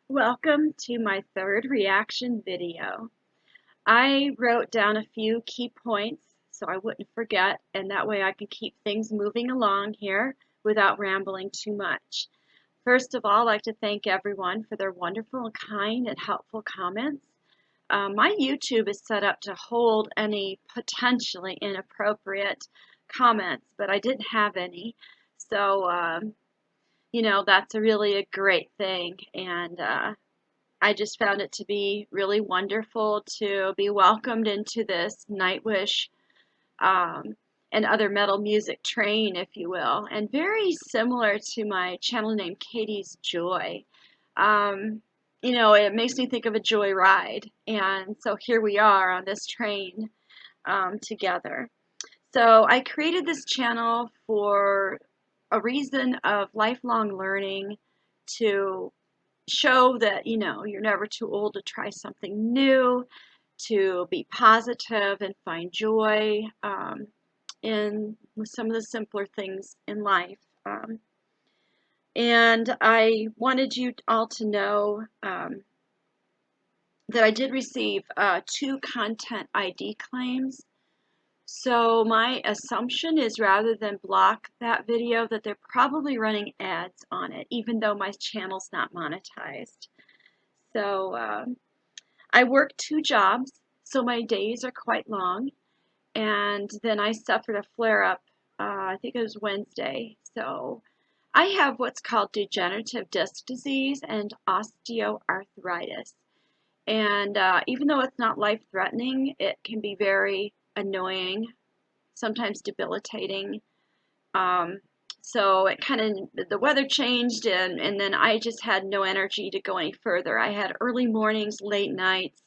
Welcome to my third reaction video. I wrote down a few key points so I wouldn't forget, and that way I can keep things moving along here without rambling too much. First of all, I'd like to thank everyone for their wonderful, kind, and helpful comments. My YouTube is set up to hold any potentially inappropriate comments, but I didn't have any. So, that's really a great thing, and I just found it to be really wonderful to be welcomed into this Nightwish and other metal music train, if you will, and very similar to my channel name, Katie's Joy. It makes me think of a joy ride, and so here we are on this train together. So I created this channel for a reason of lifelong learning, to show that you're never too old to try something new, to be positive and find joy in with some of the simpler things in life. And I wanted you all to know that I did receive 2 content ID claims. So my assumption is, rather than block that video, that they're probably running ads on it, even though my channel's not monetized. So I work 2 jobs, so my days are quite long. And then I suffered a flare-up, I think it was Wednesday. So I have what's called degenerative disc disease and osteoarthritis. And even though it's not life-threatening, it can be very annoying, sometimes debilitating. So it the weather changed, and then I just had no energy to go any further. I had early mornings, late nights.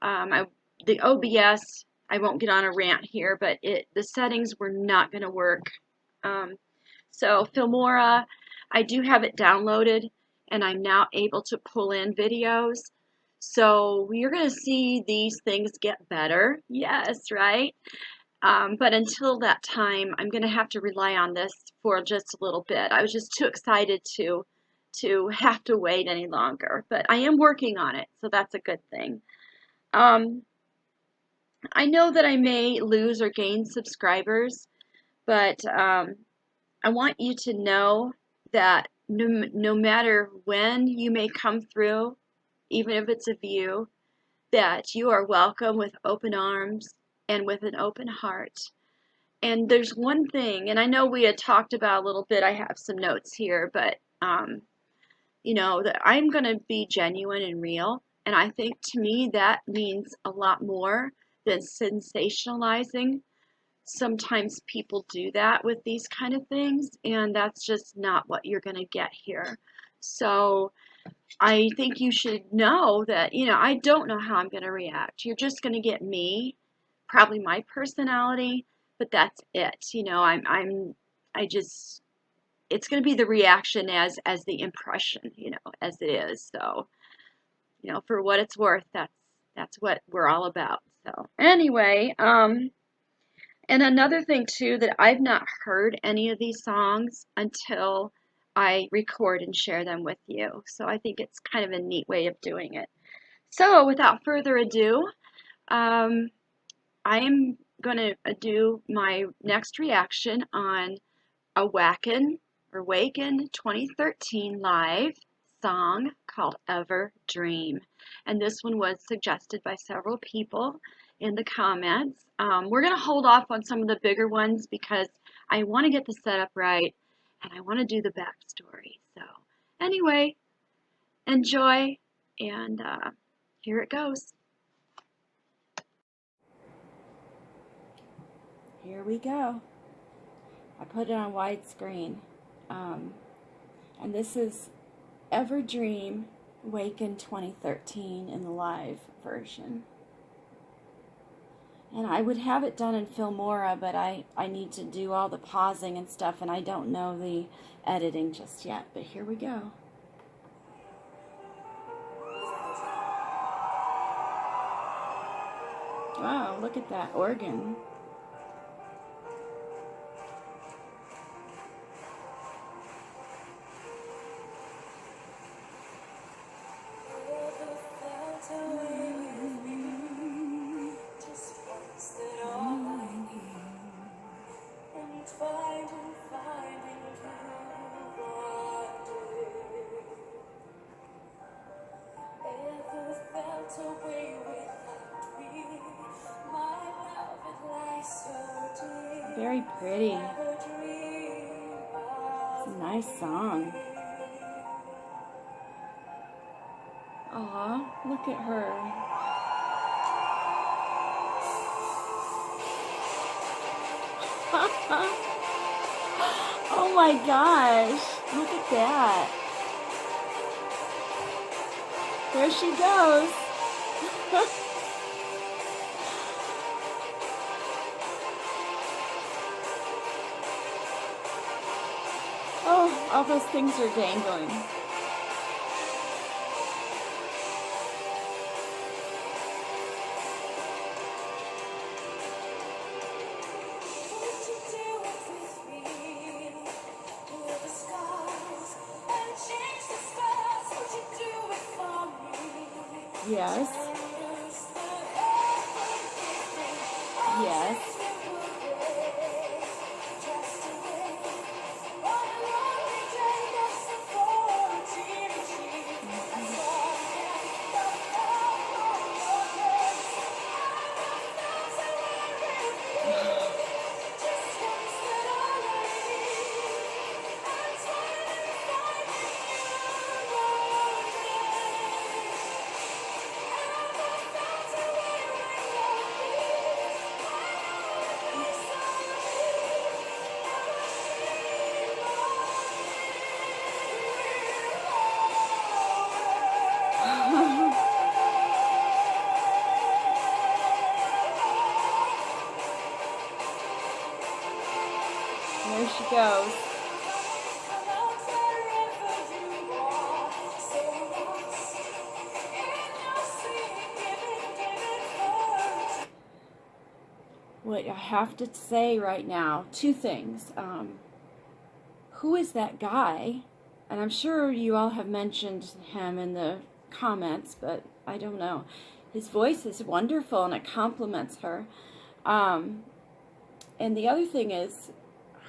The OBS, I won't get on a rant here, but the settings were not going to work. So Filmora, I do have it downloaded, and I'm now able to pull in videos. So you're going to see these things get better. Yes, right? But until that time, I'm going to have to rely on this for just a little bit. I was just too excited to have to wait any longer. But I am working on it, so that's a good thing. I know that I may lose or gain subscribers, but I want you to know that no matter when you may come through, even if it's a view, that you are welcome with open arms and with an open heart. And there's one thing, and I know we had talked about a little bit, I have some notes here, but that I'm going to be genuine and real. And I think, to me, that means a lot more than sensationalizing. Sometimes people do that with these kind of things, and that's just not what you're going to get here. So I think you should know that, I don't know how I'm going to react. You're just going to get me, probably my personality, but that's it. It's going to be the reaction as the impression, as it is. So, for what it's worth, that's what we're all about. So anyway, and another thing too, that I've not heard any of these songs until I record and share them with you. So I think it's kind of a neat way of doing it. So without further ado, I am going to do my next reaction on a Wacken 2013 live song called Ever Dream. And this one was suggested by several people in the comments. We're going to hold off on some of the bigger ones because I want to get the setup right and I want to do the backstory. So anyway, enjoy, and here it goes. Here we go. I put it on widescreen. And this is Ever Dream, Wacken 2013 in the live version. And I would have it done in Filmora, but I need to do all the pausing and stuff, and I don't know the editing just yet. But here we go. Wow, look at that organ. Very pretty. It's a nice song. Aw, look at her. Oh my gosh, look at that. There she goes. Oh, all those things are dangling. Yes. Yes. There she goes. What I have to say right now, two things. Who is that guy? And I'm sure you all have mentioned him in the comments, but I don't know. His voice is wonderful and it compliments her. And the other thing is,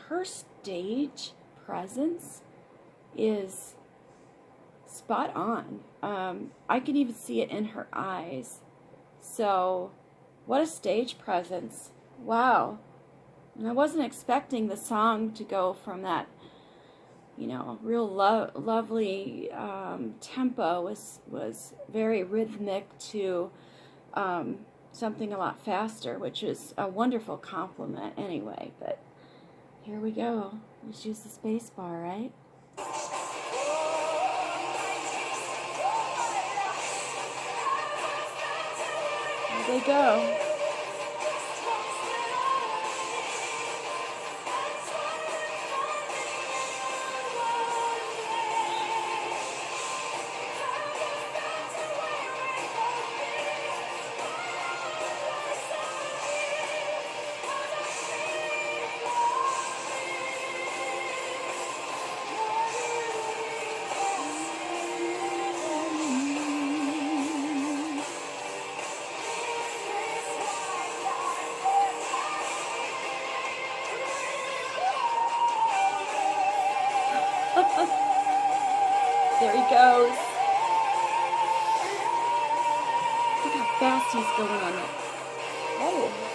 her stage presence is spot on. I can even see it in her eyes. So, what a stage presence. Wow. And I wasn't expecting the song to go from that, you know, real lovely tempo, was very rhythmic, to something a lot faster, which is a wonderful compliment anyway. But here we go. Let's use the space bar, right? There they go. There he goes. Look how fast he's going on it. Oh.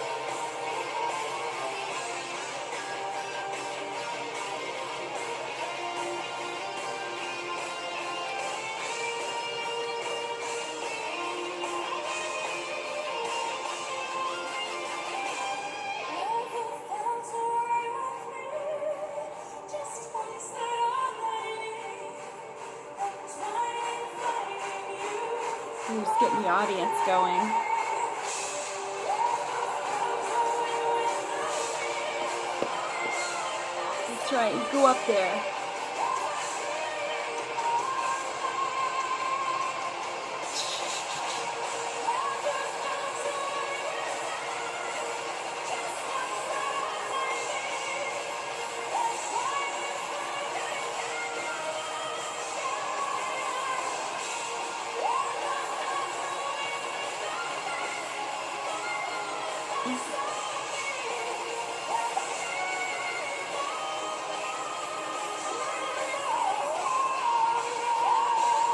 He's getting the audience going. That's right, go up there.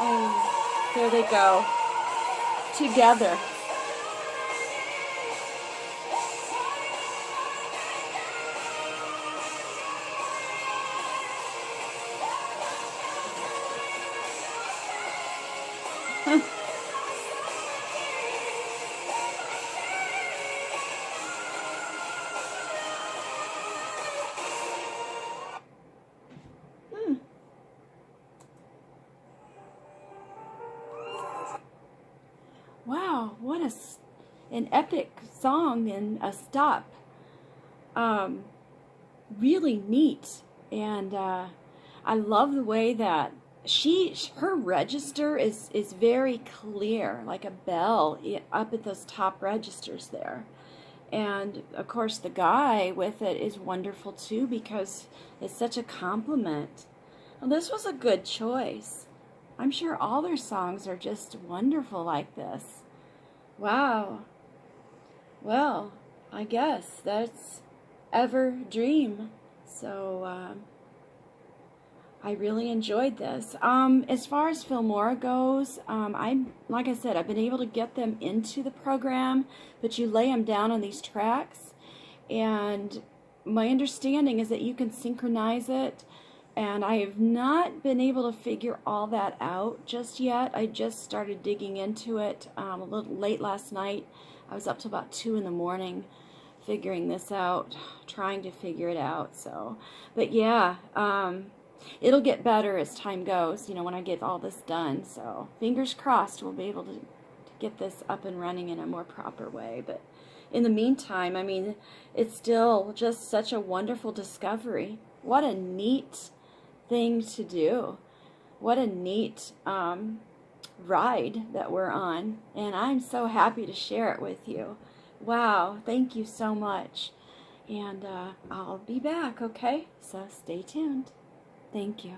Oh, there they go. Together. what an epic song and a stop. Really neat. And I love the way that her register is very clear, like a bell up at those top registers there. And of course the guy with it is wonderful too, because it's such a compliment. Well, this was a good choice. I'm sure all their songs are just wonderful like this. Wow. Well, I guess that's Ever Dream. So I really enjoyed this. As far as Filmora goes, like I said, I've been able to get them into the program, but you lay them down on these tracks, and my understanding is that you can synchronize it, and I have not been able to figure all that out just yet. I just started digging into it a little late last night. I was up till about 2 in the morning figuring this out, trying to figure it out. So, but yeah, it'll get better as time goes, you know, when I get all this done. So fingers crossed we'll be able to get this up and running in a more proper way. But in the meantime, I mean, it's still just such a wonderful discovery. What a neat thing to do. What a neat ride that we're on. And I'm so happy to share it with you. Wow, thank you so much. And I'll be back, okay? So stay tuned. Thank you.